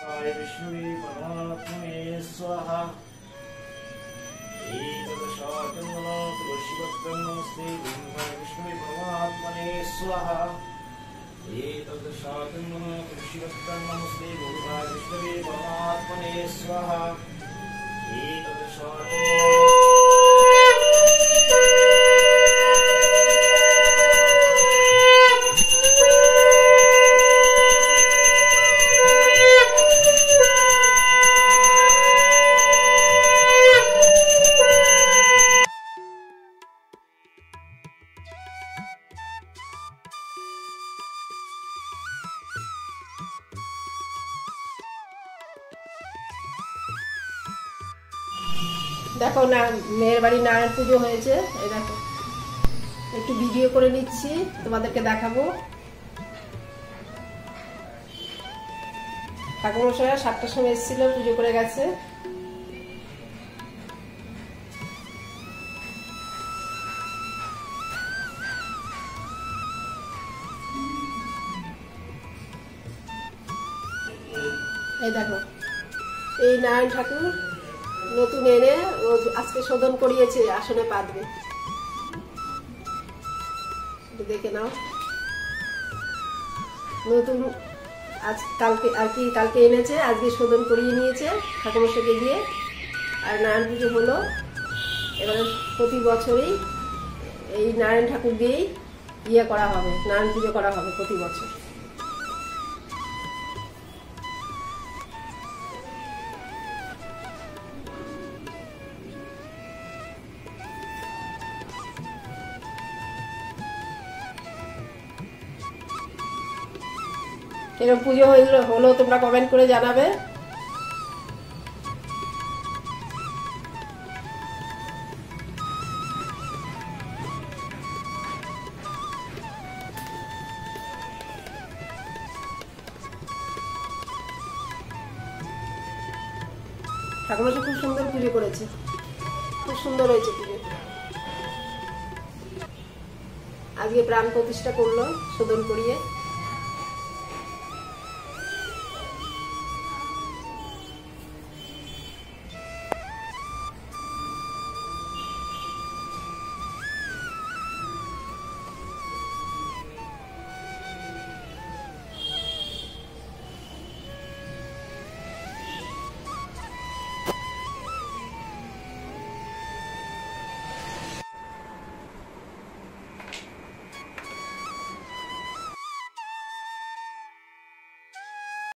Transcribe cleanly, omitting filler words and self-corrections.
विष्णुवे परमात्मने स्वाहा। तुलसीपत्रं नमस्ते विष्णुवे परमात्मने स्वाहा। तुलसीपत्रं नमस्ते विष्णुवे परमात्मने स्वाहा। দেখো না, মেয়ের বাড়ি নারায়ণ পুজো হয়েছে। এই দেখো, একটু ভিডিও করে নিচ্ছি, তোমাদেরকে দেখাবো। ঠাকুরমশাইরা 7টার সময় এসেছিল, পুজো করে গেছে। এই দেখো, এই নারায়ণ ঠাকুর নতুন এনে ও আজকে শোধন করিয়েছে, আসনে পাতবে। দেখে নাও, নতুন আজ কালকে আর কি কালকে এনেছে, আজকে শোধন করিয়ে নিয়েছে ঠাকুরমশাইকে দিয়ে। আর নারায়ণ পুজো হলো। এবারে প্রতি বছরই এই নারায়ণ ঠাকুর দিয়েই করা হবে, নারায়ণ পুজো করা হবে প্রতি বছর। এরকম পুজো হলো তোমরা কমেন্ট করে জানাবে। ঠাকুরমশাই খুব সুন্দর পুজো করেছে, খুব সুন্দর হয়েছে পুজো। আজকে প্রাণ প্রতিষ্ঠা করলো শোধন করিয়ে।